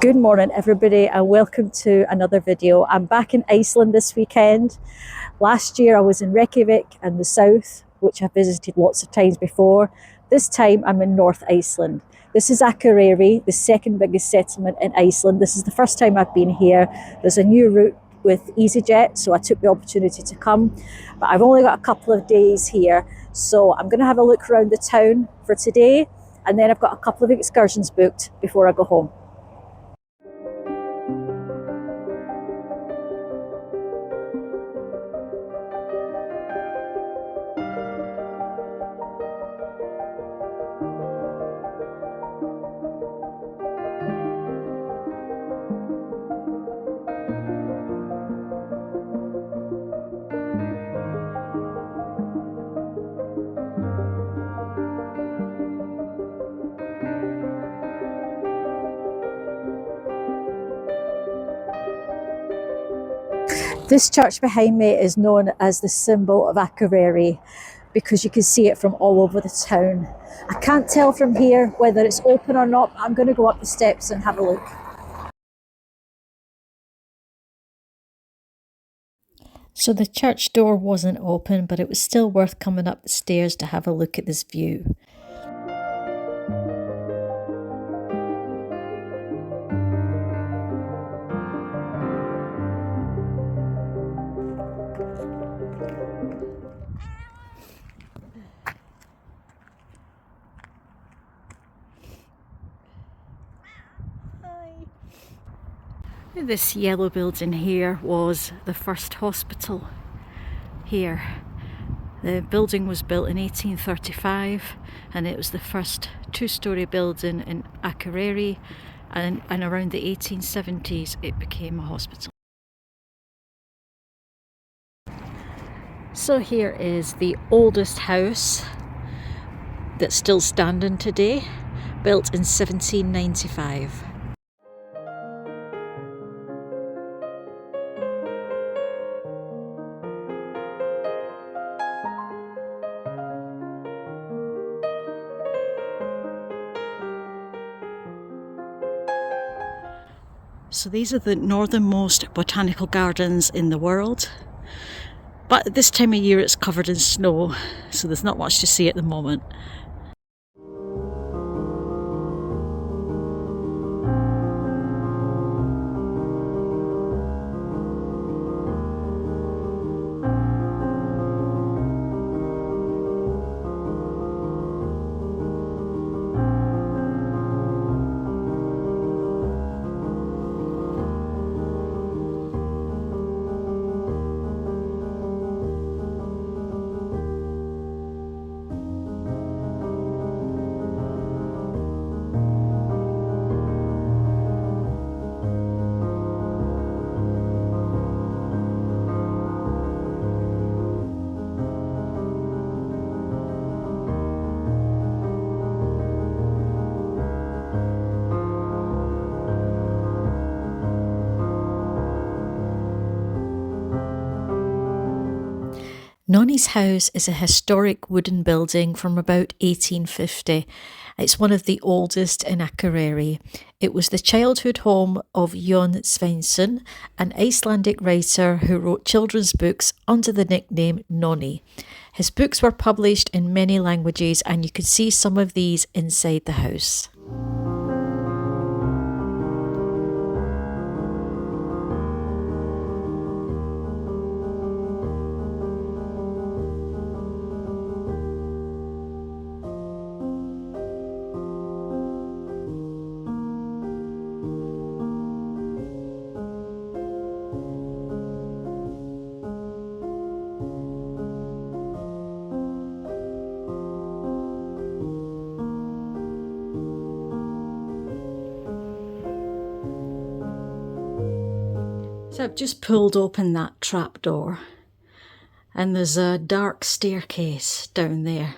Good morning everybody and welcome to another video. I'm back in Iceland this weekend. Last year I was in Reykjavik and the south, which I've visited lots of times before. This time I'm in North Iceland. This is Akureyri, the second biggest settlement in Iceland. This is the first time I've been here. There's a new route with EasyJet, so I took the opportunity to come. But I've only got a couple of days here, so I'm going to have a look around the town for today, and then I've got a couple of excursions booked before I go home. This church behind me is known as the symbol of Akureyri because you can see it from all over the town. I can't tell from here whether it's open or not, but I'm going to go up the steps and have a look. So the church door wasn't open, but it was still worth coming up the stairs to have a look at this view. This yellow building here was the first hospital here. The building was built in 1835 and it was the first two-storey building in Akureyri, and around the 1870s it became a hospital. So here is the oldest house that's still standing today, built in 1795. So these are the northernmost botanical gardens in the world, but at this time of year it's covered in snow, so there's not much to see at the moment. Nonni's house is a historic wooden building from about 1850. It's one of the oldest in Akureyri. It was the childhood home of Jon Sveinsson, an Icelandic writer who wrote children's books under the nickname Nonni. His books were published in many languages, and you can see some of these inside the house. So I've just pulled open that trap door and there's a dark staircase down there,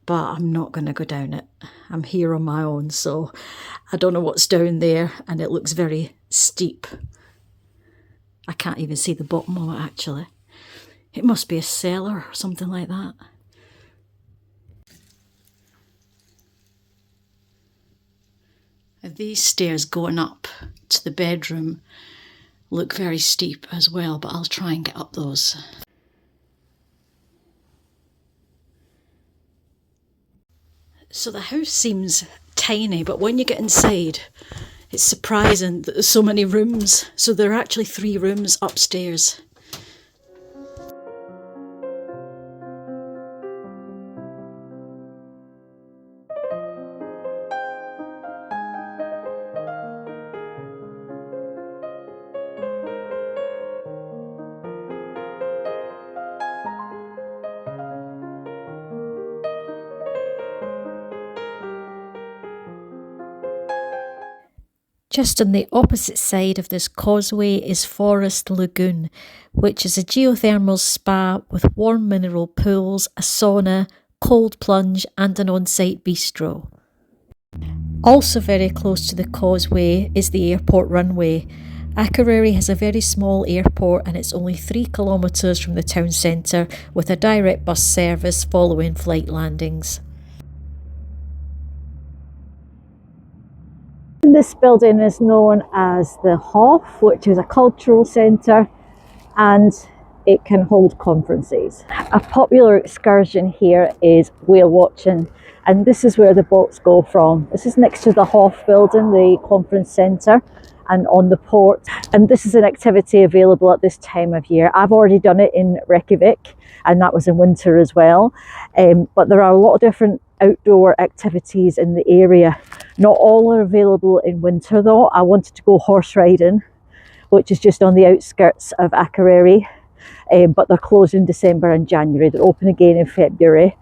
but I'm not going to go down it. I'm here on my own, so I don't know what's down there, and it looks very steep. I can't even see the bottom of it actually. It must be a cellar or something like that. These stairs going up to the bedroom look very steep as well, but I'll try and get up those. So the house seems tiny, but when you get inside, it's surprising that there's so many rooms. So there are actually 3 rooms upstairs. Just on the opposite side of this causeway is Forest Lagoon, which is a geothermal spa with warm mineral pools, a sauna, cold plunge and an on-site bistro. Also very close to the causeway is the airport runway. Akureyri has a very small airport and it's only 3 kilometres from the town centre with a direct bus service following flight landings. This building is known as the Hof, which is a cultural centre, and it can hold conferences. A popular excursion here is whale watching, and this is where the boats go from. This is next to the Hof building, the conference centre, and on the port. And this is an activity available at this time of year. I've already done it in Reykjavik, and that was in winter as well. But there are a lot of different outdoor activities in the area. Not all are available in winter though. I wanted to go horse riding, which is just on the outskirts of Akureyri, but they're closed in December and January. They're open again in February,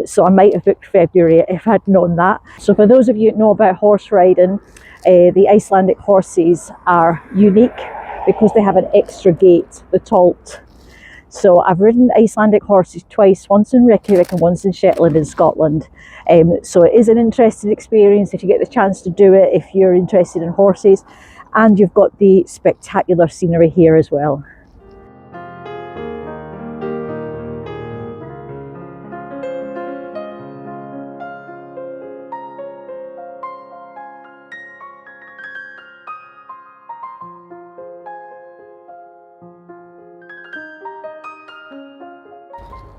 so I might have booked February if I'd known that. So for those of you who know about horse riding, the Icelandic horses are unique because they have an extra gait, the tolt. So I've ridden Icelandic horses twice, once in Reykjavik and once in Shetland in Scotland. So it is an interesting experience if you get the chance to do it, if you're interested in horses, and you've got the spectacular scenery here as well.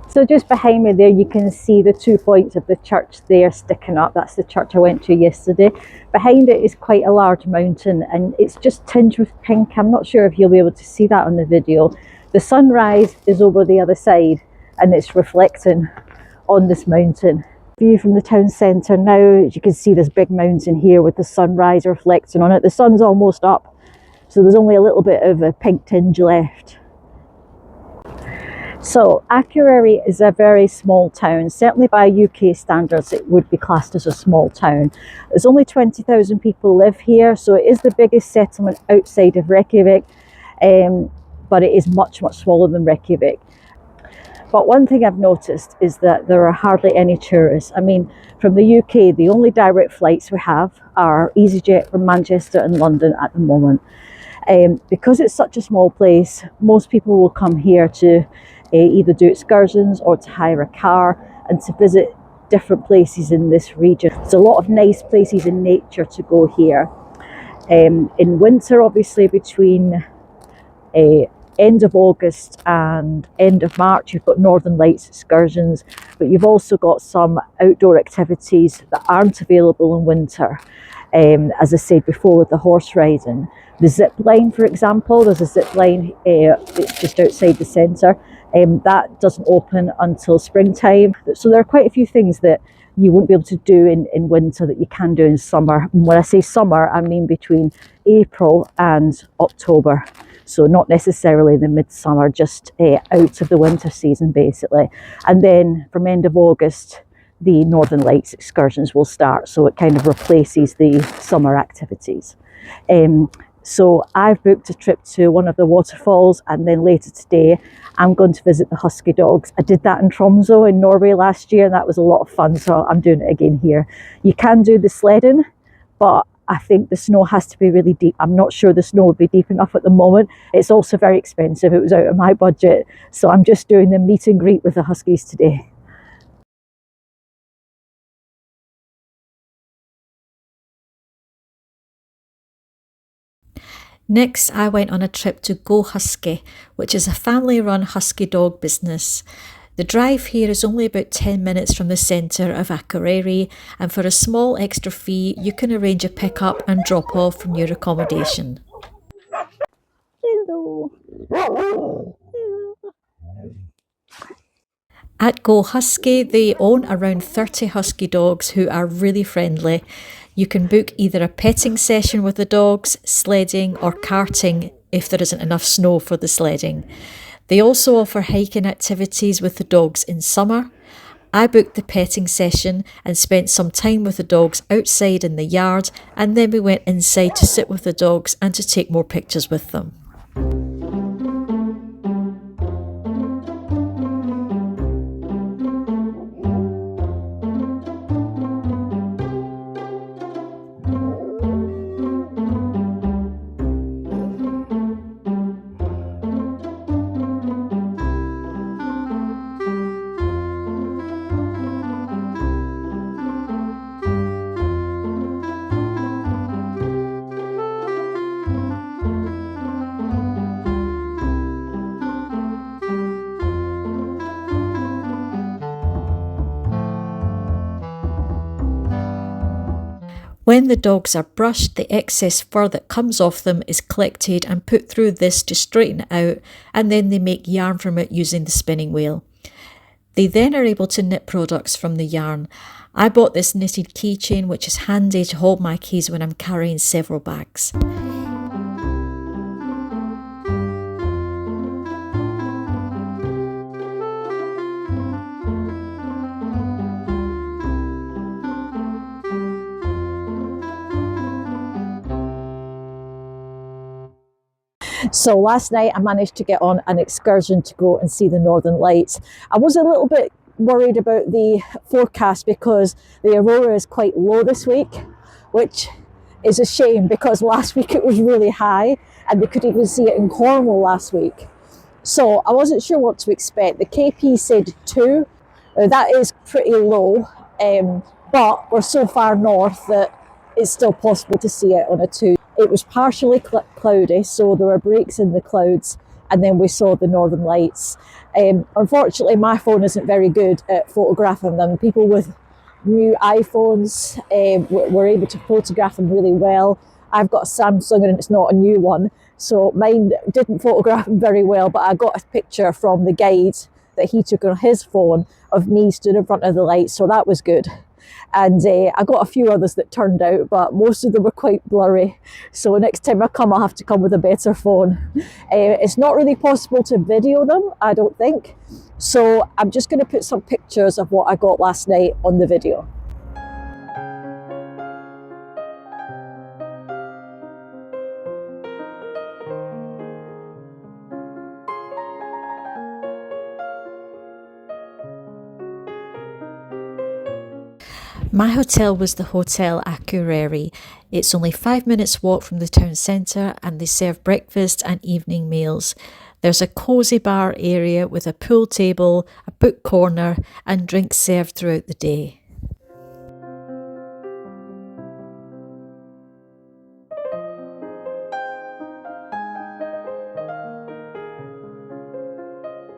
So just behind me there you can see the 2 points of the church there sticking up. That's the church I went to yesterday. Behind it is quite a large mountain and it's just tinged with pink. I'm not sure if you'll be able to see that on the video. The sunrise is over the other side and it's reflecting on this mountain. View from the town centre now, as you can see this big mountain here with the sunrise reflecting on it. The sun's almost up, so there's only a little bit of a pink tinge left. So Akureyri is a very small town. Certainly by UK standards it would be classed as a small town. There's only 20,000 people live here, so it is the biggest settlement outside of Reykjavik, but it is much smaller than Reykjavik. But one thing I've noticed is that there are hardly any tourists. I mean, from the UK the only direct flights we have are EasyJet from Manchester and London at the moment. Because it's such a small place, most people will come here to either do excursions or to hire a car and to visit different places in this region. There's a lot of nice places in nature to go here. In winter, obviously, between end of August and end of March, you've got Northern Lights excursions, but you've also got some outdoor activities that aren't available in winter. As I said before, with the horse riding. The zip line, for example, there's a zip line, it's just outside the centre. That doesn't open until springtime. So there are quite a few things that you won't be able to do in winter that you can do in summer. And when I say summer, I mean between April and October. So not necessarily the midsummer, just out of the winter season basically. And then from end of August, the Northern Lights excursions will start. So it kind of replaces the summer activities. So I've booked a trip to one of the waterfalls, and then later today I'm going to visit the Husky dogs. I did that in Tromsø in Norway last year and that was a lot of fun, so I'm doing it again here. You can do the sledding, but I think the snow has to be really deep. I'm not sure the snow would be deep enough at the moment. It's also very expensive. It was out of my budget. So I'm just doing the meet and greet with the Huskies today. Next, I went on a trip to Go Husky, which is a family-run husky dog business. The drive here is only about 10 minutes from the centre of Akureyri, and for a small extra fee, you can arrange a pick-up and drop-off from your accommodation. Hello. At Go Husky, they own around 30 husky dogs who are really friendly. You can book either a petting session with the dogs, sledding or karting if there isn't enough snow for the sledding. They also offer hiking activities with the dogs in summer. I booked the petting session and spent some time with the dogs outside in the yard, and then we went inside to sit with the dogs and to take more pictures with them. When the dogs are brushed, the excess fur that comes off them is collected and put through this to straighten it out, and then they make yarn from it using the spinning wheel. They then are able to knit products from the yarn. I bought this knitted keychain, which is handy to hold my keys when I'm carrying several bags. So last night I managed to get on an excursion to go and see the Northern Lights. I was a little bit worried about the forecast because the aurora is quite low this week, which is a shame because last week it was really high and they could even see it in Cornwall last week. So I wasn't sure what to expect. The KP said 2. That is pretty low, but we're so far north that it's still possible to see it on a 2. It was partially cloudy, so there were breaks in the clouds, and then we saw the Northern Lights. Unfortunately, my phone isn't very good at photographing them. People with new iPhones were able to photograph them really well. I've got a Samsung and it's not a new one, so mine didn't photograph them very well, but I got a picture from the guide that he took on his phone of me stood in front of the lights, so that was good. And I got a few others that turned out, but most of them were quite blurry. So next time I come, I'll have to come with a better phone. It's not really possible to video them, I don't think. So I'm just going to put some pictures of what I got last night on the video. My hotel was the Hotel Akureyri. It's only 5 minutes walk from the town centre and they serve breakfast and evening meals. There's a cosy bar area with a pool table, a book corner and drinks served throughout the day.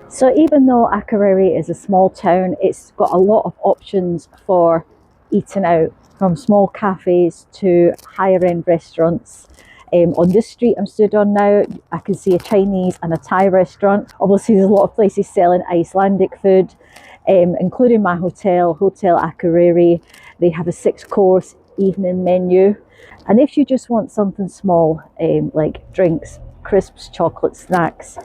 So even though Akureyri is a small town, it's got a lot of options for eating out, from small cafes to higher end restaurants. On this street I'm stood on now, I can see a Chinese and a Thai restaurant. Obviously there's a lot of places selling Icelandic food, including my hotel, Hotel Akureyri. They have a 6-course evening menu. And if you just want something small, like drinks, crisps, chocolate, snacks,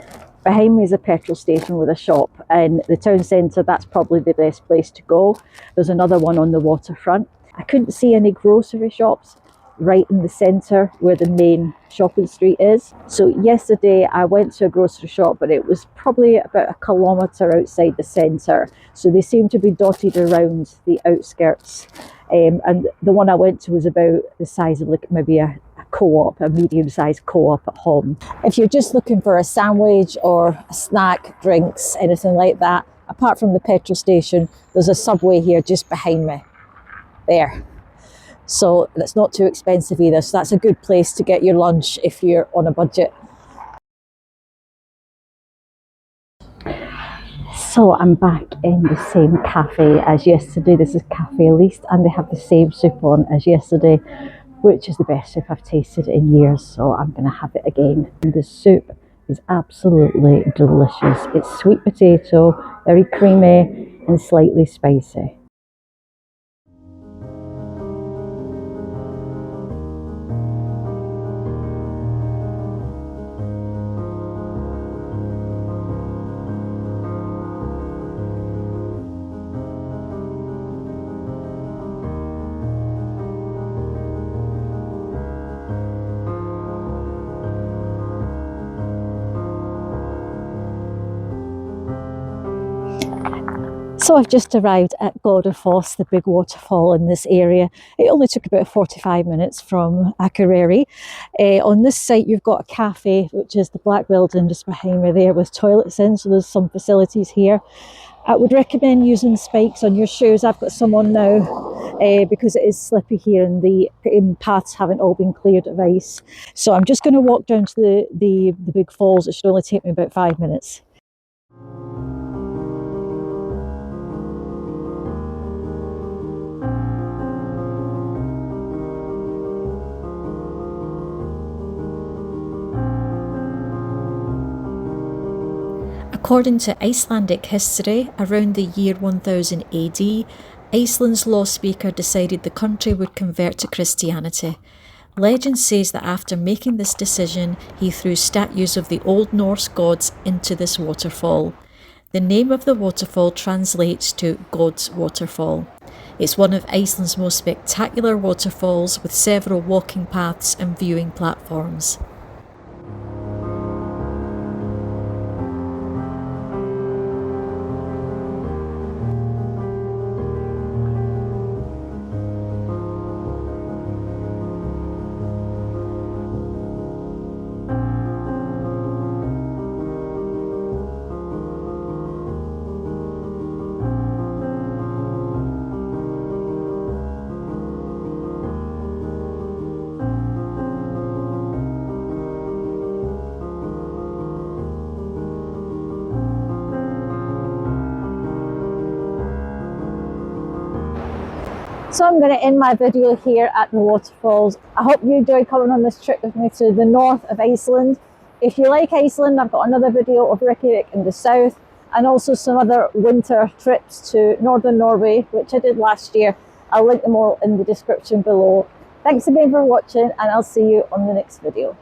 behind me is a petrol station with a shop, and the town centre, that's probably the best place to go. There's another one on the waterfront. I couldn't see any grocery shops right in the centre where the main shopping street is. So yesterday I went to a grocery shop, but it was probably about 1 kilometre outside the centre. So they seem to be dotted around the outskirts. And the one I went to was about the size of like maybe a co-op, a medium-sized co-op at home. If you're just looking for a sandwich or a snack, drinks, anything like that, apart from the petrol station, there's a Subway here just behind me. There. So that's not too expensive either. So that's a good place to get your lunch if you're on a budget. So I'm back in the same cafe as yesterday. This is Cafe Elise, and they have the same soup on as yesterday, which is the best soup I've tasted in years. So I'm going to have it again. And the soup is absolutely delicious. It's sweet potato, very creamy and slightly spicy. So I've just arrived at Godafoss, the big waterfall in this area. It only took about 45 minutes from Akureyri. On this site you've got a cafe, which is the black building just behind me there with toilets in, so there's some facilities here. I would recommend using spikes on your shoes. I've got some on now because it is slippy here and the paths haven't all been cleared of ice. So I'm just going to walk down to the big falls. It should only take me about 5 minutes. According to Icelandic history, around the year 1000 AD, Iceland's law speaker decided the country would convert to Christianity. Legend says that after making this decision, he threw statues of the Old Norse gods into this waterfall. The name of the waterfall translates to God's Waterfall. It's one of Iceland's most spectacular waterfalls with several walking paths and viewing platforms. So I'm going to end my video here at the waterfalls. I hope you enjoyed coming on this trip with me to the north of Iceland. If you like Iceland, I've got another video of Reykjavik in the south and also some other winter trips to northern Norway, which I did last year. I'll link them all in the description below. Thanks again for watching, and I'll see you on the next video.